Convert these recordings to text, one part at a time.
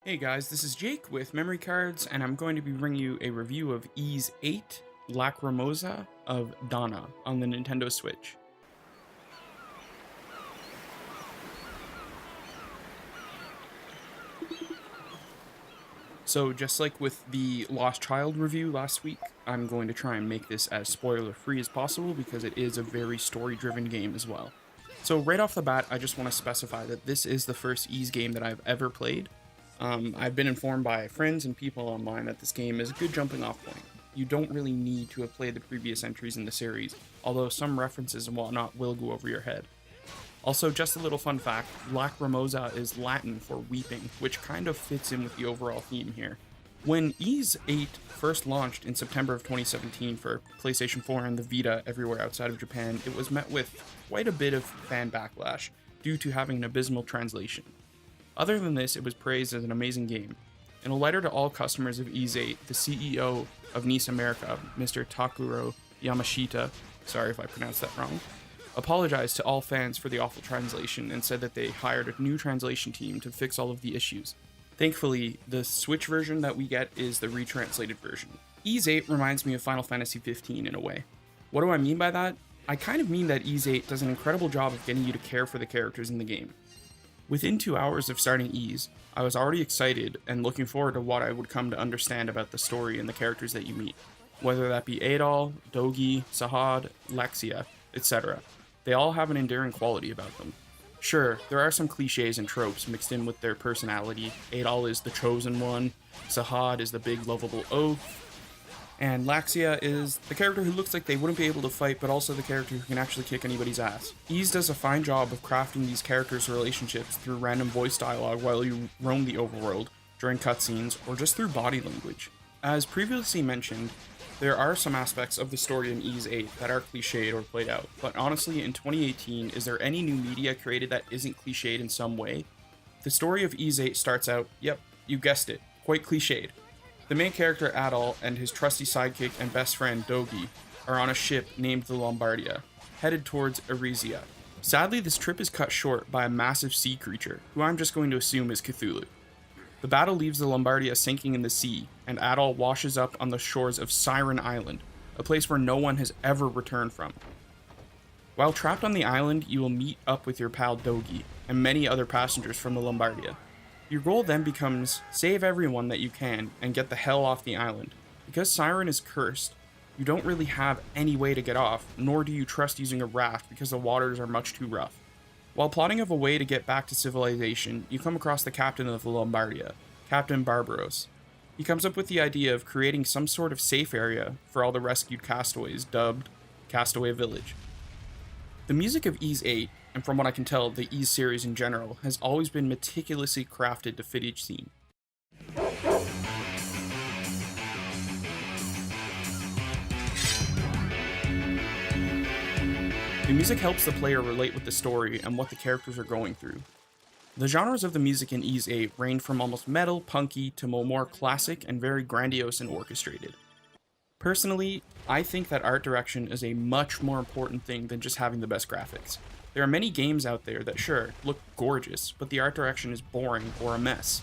Hey guys, this is Jake with Memory Cards, and I'm going to be bringing you a review of Ys VIII, Lacrimosa of Dana on the Nintendo Switch. So just like with the Lost Child review last week, I'm going to try and make this as spoiler-free as possible because it is a very story-driven game as well. So right off the bat, I just want to specify that this is the first Ys game that I've ever played. I've been informed by friends and people online that this game is a good jumping off point. You don't really need to have played the previous entries in the series, although some references and whatnot will go over your head. Also, just a little fun fact, Lacrimosa is Latin for weeping, which kind of fits in with the overall theme here. When Ys VIII first launched in September of 2017 for PlayStation 4 and the Vita everywhere outside of Japan, it was met with quite a bit of fan backlash due to having an abysmal translation. Other than this, it was praised as an amazing game. In a letter to all customers of Ys VIII, the CEO of NIS America, Mr. Takuro Yamashita, sorry if I pronounced that wrong, apologized to all fans for the awful translation and said that they hired a new translation team to fix all of the issues. Thankfully, the Switch version that we get is the retranslated version. Ys VIII reminds me of Final Fantasy XV in a way. What do I mean by that? I kind of mean that Ys VIII does an incredible job of getting you to care for the characters in the game. Within 2 hours of starting Ys, I was already excited and looking forward to what I would come to understand about the story and the characters that you meet, whether that be Adol, Dogi, Sahad, Lexia, etc. They all have an endearing quality about them. Sure, there are some cliches and tropes mixed in with their personality. Adol is the chosen one, Sahad is the big lovable oaf, and Lexia is the character who looks like they wouldn't be able to fight, but also the character who can actually kick anybody's ass. Ys does a fine job of crafting these characters' relationships through random voice dialogue while you roam the overworld, during cutscenes, or just through body language. As previously mentioned, there are some aspects of the story in Ys VIII that are cliched or played out, but honestly, in 2018, is there any new media created that isn't cliched in some way? The story of Ys VIII starts out, yep, you guessed it, quite cliched. The main character Adol and his trusty sidekick and best friend Dogi are on a ship named the Lombardia, headed towards Arisia. Sadly, this trip is cut short by a massive sea creature, who I'm just going to assume is Cthulhu. The battle leaves the Lombardia sinking in the sea, and Adol washes up on the shores of Siren Island, a place where no one has ever returned from. While trapped on the island, you will meet up with your pal Dogi, and many other passengers from the Lombardia. Your goal then becomes, save everyone that you can and get the hell off the island. Because Siren is cursed, you don't really have any way to get off, nor do you trust using a raft because the waters are much too rough. While plotting of a way to get back to civilization, you come across the captain of the Lombardia, Captain Barbaros. He comes up with the idea of creating some sort of safe area for all the rescued castaways, dubbed Castaway Village. The music of Ys VIII, and from what I can tell, the Ys series in general, has always been meticulously crafted to fit each scene. The music helps the player relate with the story and what the characters are going through. The genres of the music in Ys VIII range from almost metal, punky, to more classic and very grandiose and orchestrated. Personally, I think that art direction is a much more important thing than just having the best graphics. There are many games out there that, sure, look gorgeous, but the art direction is boring or a mess.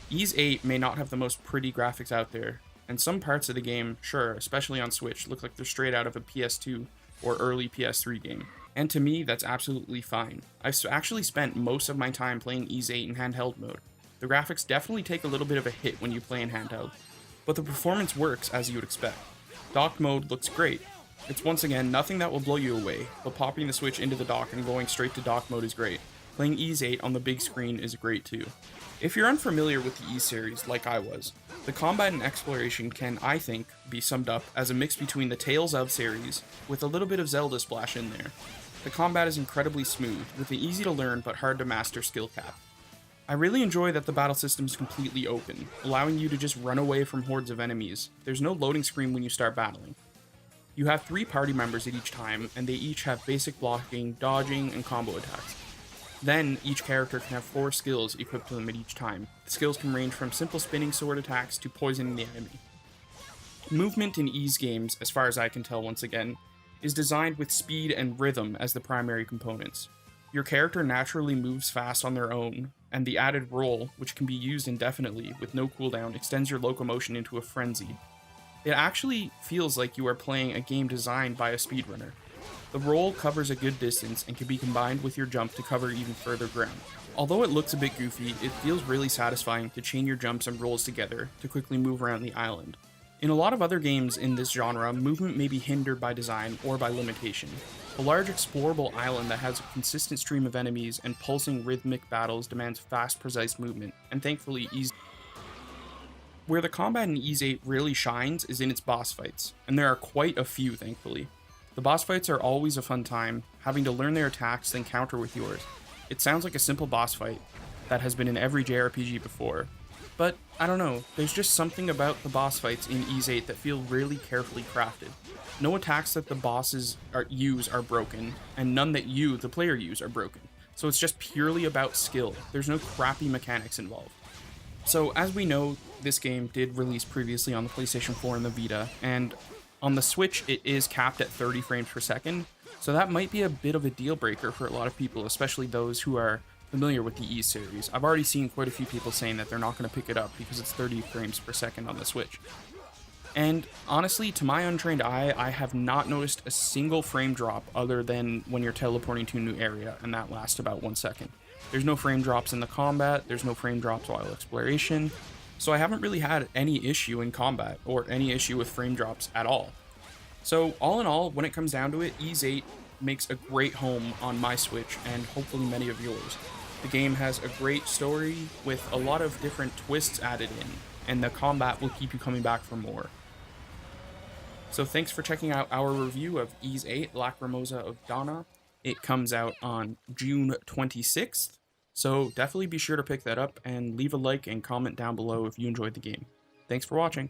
Ys VIII may not have the most pretty graphics out there, and some parts of the game, sure, especially on Switch, look like they're straight out of a PS2 or early PS3 game. And to me, that's absolutely fine. I've actually spent most of my time playing Ys VIII in handheld mode. The graphics definitely take a little bit of a hit when you play in handheld, but the performance works as you would expect. Dock mode looks great. It's once again nothing that will blow you away, but popping the Switch into the dock and going straight to dock mode is great. Playing Ys VIII on the big screen is great too. If you're unfamiliar with the Ys series, like I was, the combat and exploration can, I think, be summed up as a mix between the Tales of series with a little bit of Zelda splash in there. The combat is incredibly smooth, with an easy to learn but hard to master skill cap. I really enjoy that the battle system is completely open, allowing you to just run away from hordes of enemies. There's no loading screen when you start battling. You have 3 party members at each time, and they each have basic blocking, dodging, and combo attacks. Then, each character can have 4 skills equipped to them at each time. The skills can range from simple spinning sword attacks to poisoning the enemy. Movement in Ys games, as far as I can tell once again, is designed with speed and rhythm as the primary components. Your character naturally moves fast on their own, and the added roll, which can be used indefinitely with no cooldown, extends your locomotion into a frenzy. It actually feels like you are playing a game designed by a speedrunner. The roll covers a good distance and can be combined with your jump to cover even further ground. Although it looks a bit goofy, it feels really satisfying to chain your jumps and rolls together to quickly move around the island. In a lot of other games in this genre, movement may be hindered by design or by limitation. A large explorable island that has a consistent stream of enemies and pulsing rhythmic battles demands fast, precise movement, and thankfully Ys. Where the combat in Ys VIII really shines is in its boss fights, and there are quite a few thankfully. The boss fights are always a fun time, having to learn their attacks then counter with yours. It sounds like a simple boss fight that has been in every JRPG before, but I don't know, there's just something about the boss fights in Ys VIII that feel really carefully crafted. No attacks that the bosses use are broken, and none that you, the player, use are broken. So it's just purely about skill. There's no crappy mechanics involved. So as we know, this game did release previously on the PlayStation 4 and the Vita, and on the Switch it is capped at 30 frames per second, so that might be a bit of a deal breaker for a lot of people, especially those who are familiar with the Ys series. I've already seen quite a few people saying that they're not going to pick it up because it's 30 frames per second on the Switch. And honestly, to my untrained eye, I have not noticed a single frame drop other than when you're teleporting to a new area, and that lasts about 1 second. There's no frame drops in the combat, there's no frame drops while exploration, so I haven't really had any issue in combat, or any issue with frame drops at all. So all in all, when it comes down to it, Ys VIII makes a great home on my Switch, and hopefully many of yours. The game has a great story with a lot of different twists added in, and the combat will keep you coming back for more. So thanks for checking out our review of Ys VIII, Lacrimosa of Dana. It comes out on June 26th, so definitely be sure to pick that up and leave a like and comment down below if you enjoyed the game. Thanks for watching.